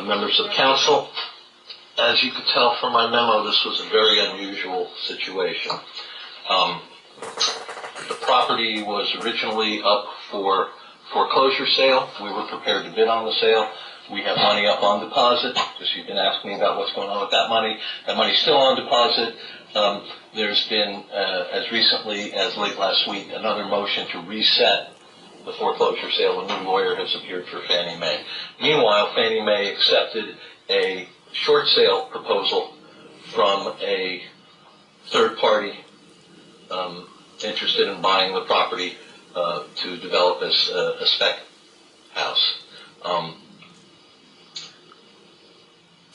members of council. As you could tell from my memo, this was a very unusual situation. The property was originally up for foreclosure sale. We were prepared to bid on the sale. We have money up on deposit, because you've been asking me about what's going on with that money. That money's still on deposit. There's been, as recently as late last week, another motion to reset the foreclosure sale. A new lawyer has appeared for Fannie Mae. Meanwhile, Fannie Mae accepted a short sale proposal from a third party interested in buying the property to develop as a spec house.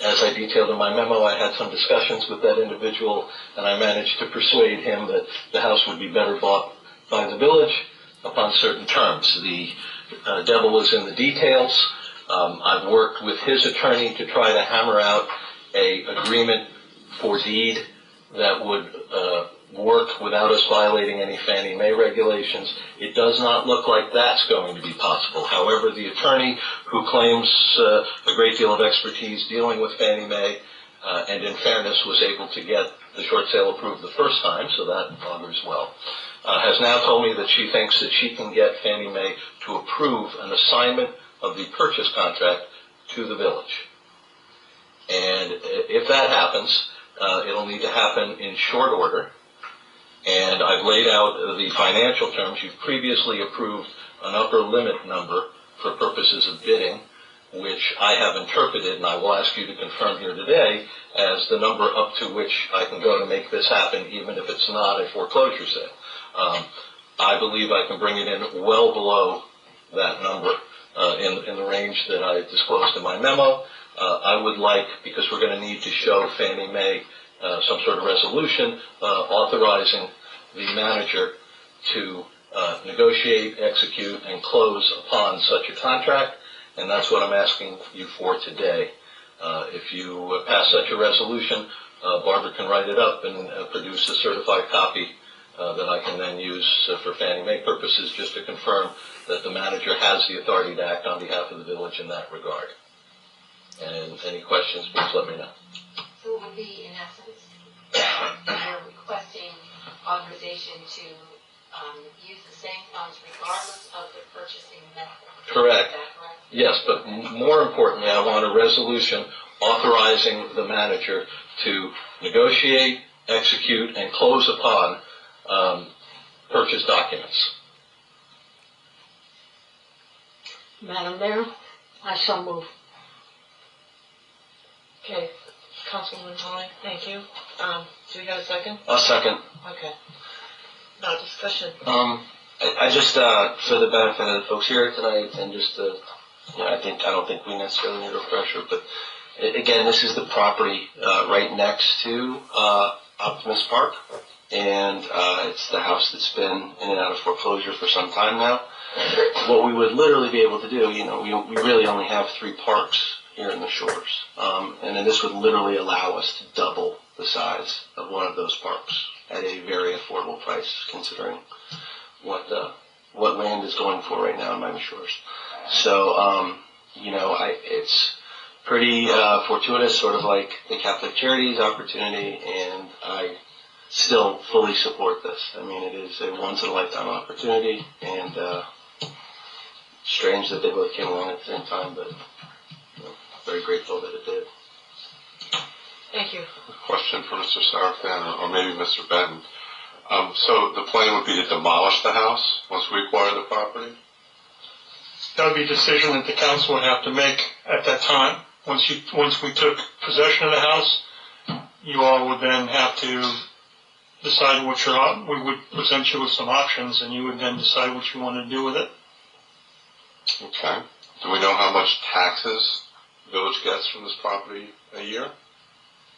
As I detailed in my memo, I had some discussions with that individual, and I managed to persuade him that the house would be better bought by the village upon certain terms. The devil is in the details. I've worked with his attorney to try to hammer out an agreement for deed that would work without us violating any Fannie Mae regulations. It does not look like that's going to be possible. However, the attorney, who claims a great deal of expertise dealing with Fannie Mae, and in fairness was able to get the short sale approved the first time, so that augurs well, has now told me that she thinks that she can get Fannie Mae to approve an assignment of the purchase contract to the village. And if that happens, it'll need to happen in short order. And I've laid out the financial terms. You've previously approved an upper limit number for purposes of bidding, which I have interpreted, and I will ask you to confirm here today, as the number up to which I can go to make this happen, even if it's not a foreclosure sale. I believe I can bring it in well below that number in the range that I disclosed in my memo. I would like, because we're going to need to show Fannie Mae some sort of resolution authorizing the manager to negotiate, execute, and close upon such a contract, and that's what I'm asking you for today. If you pass such a resolution, Barbara can write it up and produce a certified copy that I can then use for Fannie Mae purposes, just to confirm that the manager has the authority to act on behalf of the village in that regard. And any questions, please let me know. So it would be, in essence, you're requesting authorization to use the same funds regardless of the purchasing method. Correct. Is that correct? Yes, but more importantly, I want a resolution authorizing the manager to negotiate, execute, and close upon purchase documents. Madam Mayor, I so move. Okay, Councilwoman Holly, thank you. Do we have a second? A second. Okay. Discussion. I just, for the benefit of the folks here tonight, and just, I don't think we necessarily need a refresher, but again, this is the property right next to Optimus Park, and it's the house that's been in and out of foreclosure for some time now. What we would literally be able to do, we really only have 3 parks here in the shores, and then this would literally allow us to double the size of one of those parks at a very affordable price, considering what land is going for right now in Miami Shores. So, it's pretty fortuitous, sort of like the Catholic Charities opportunity, and I still fully support this. I mean, it is a once-in-a-lifetime opportunity, and strange that they both came along at the same time, but very grateful that it did. Thank you. A question for Mr. Sarafan, or maybe Mr. Benton. So the plan would be to demolish the house once we acquire the property? That would be a decision that the council would have to make at that time. Once we took possession of the house, you all would then have to decide we would present you with some options, and you would then decide what you want to do with it. Okay. Do we know how much taxes the village gets from this property a year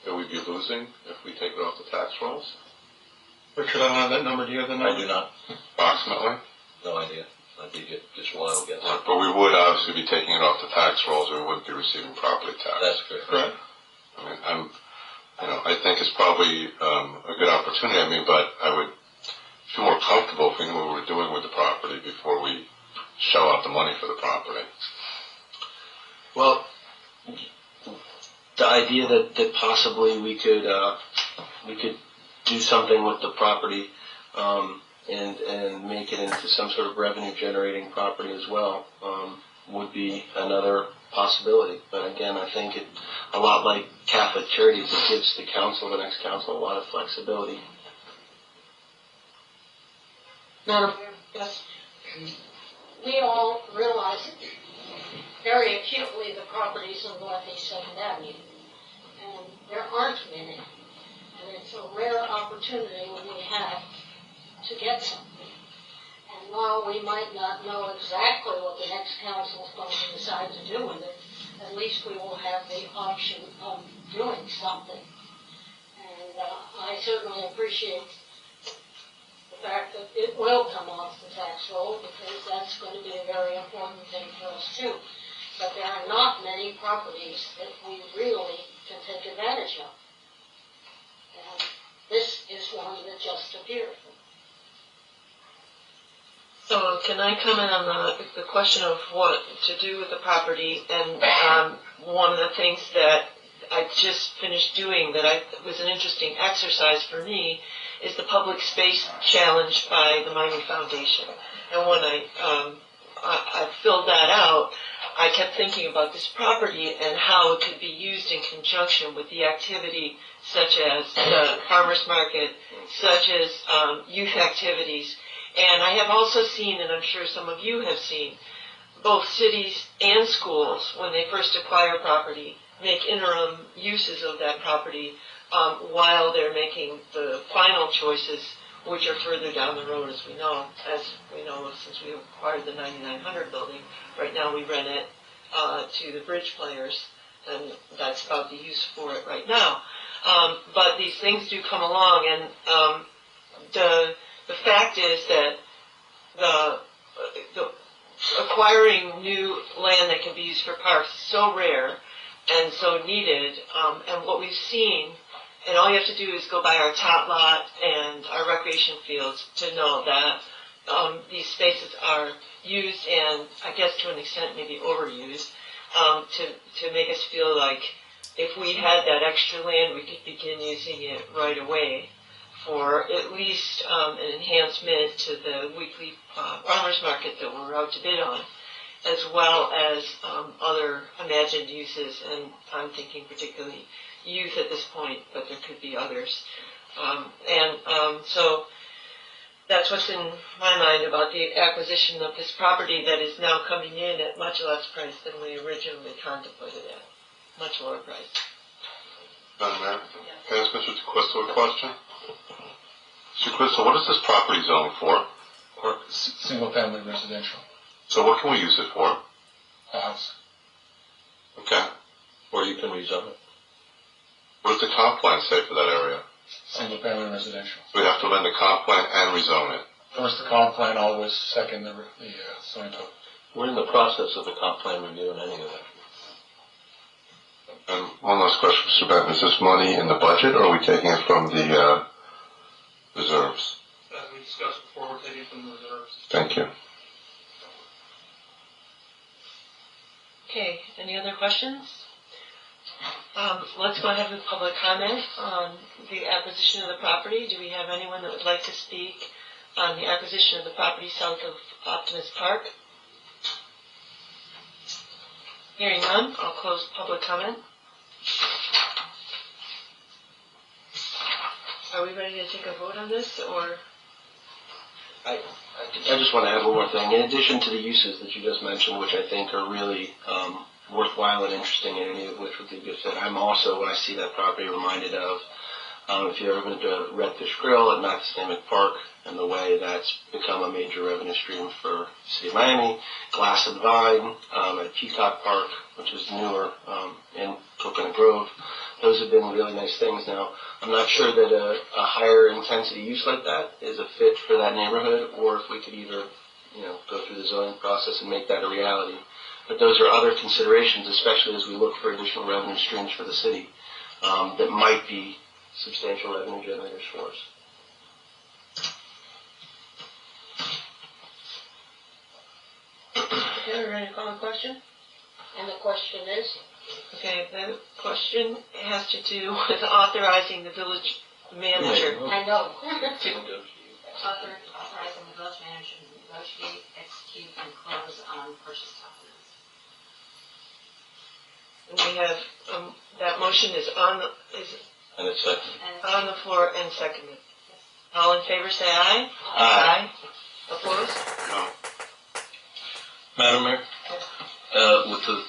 that we'd be losing if we take it off the tax rolls? Richard, I don't have that number. Do you have the number? I do not. Approximately? No idea. I'd be just wild guess. Right, but we would obviously be taking it off the tax rolls, and we wouldn't be receiving property tax. That's correct. I mean, I think it's probably a good opportunity. But I would feel more comfortable if we knew what we were doing with the property before we shell out the money for the property. Well, the idea that possibly we could do something with the property, and make it into some sort of revenue generating property as well, would be another possibility. But again, I think it, a lot like Catholic Charities, it gives the council, the next council, a lot of flexibility. Madam, yes. We all realize very acutely the properties on Northeast 2nd Avenue. And there aren't many. And it's a rare opportunity when we have to get something. And while we might not know exactly what the next council is going to decide to do with it, at least we will have the option of doing something. And I certainly appreciate the fact that it will come off the tax roll, because that's going to be a very important thing for us too. But there are not many properties that we really can take advantage of. And this is one that just appeared. So can I comment on the question of what to do with the property? And one of the things that I just finished doing that was an interesting exercise for me is the public space challenge by the Miami Foundation. And when I filled that out, I kept thinking about this property and how it could be used in conjunction with the activity such as the farmers market, such as youth activities. And I have also seen, and I'm sure some of you have seen, both cities and schools, when they first acquire property, make interim uses of that property while they're making the final choices, which are further down the road, as we know. As we know, since we acquired the 9900 building, right now we rent it to the bridge players, and that's about the use for it right now. But these things do come along, and the fact is that the acquiring new land that can be used for parks is so rare and so needed, and what we've seen, and all you have to do is go by our tot lot and our recreation fields to know that these spaces are used, and I guess to an extent maybe overused, to make us feel like if we had that extra land, we could begin using it right away for at least an enhancement to the weekly farmers market that we're out to bid on, as well as other imagined uses, and I'm thinking particularly youth at this point, but there could be others. So that's what's in my mind about the acquisition of this property that is now coming in at much less price than we originally contemplated at. Much lower price. Madam Mayor, can I ask Mr. DeQuisto a question? Mr. DeQuisto, what is this property zoned for? Single-family residential, So what can we use it for? a house. Okay. Or you can rezone it. What does the comp plan say for that area? Single-family residential. So we have to amend the comp plan and rezone it. First the comp plan, always second the zoning code. We're in the process of the comp plan review and any of that. And one last question, Mr. Benton. Is this money in the budget, or are we taking it from the reserves? As we discussed before, we're taking from the reserves. Thank you. Okay, any other questions? Let's go ahead with public comment on the acquisition of the property. Do we have anyone that would like to speak on the acquisition of the property south of Optimus Park? Hearing none, I'll close public comment. Are we ready to take a vote on this, or? I just want to add one more thing. In addition to the uses that you just mentioned, which I think are really worthwhile and interesting, and any of which would be a good fit, I'm also, when I see that property, reminded of if you've ever been to Redfish Grill at Macastamic Park and the way that's become a major revenue stream for the city of Miami, Glass and Vine at Peacock Park, which is newer in Coconut Grove. Those have been really nice things. Now, I'm not sure that a higher intensity use like that is a fit for that neighborhood, or if we could either, go through the zoning process and make that a reality. But those are other considerations, especially as we look for additional revenue streams for the city that might be substantial revenue generators for us. Okay, we're ready to call a question? And the question is, Okay, the question has to do with authorizing the village manager. I know. Authorizing the village manager to negotiate, execute, and close on purchase documents. And we have, that motion is on And it's second. the floor and seconded. All in favor, say aye. Aye. Opposed? No. Madam Mayor, with the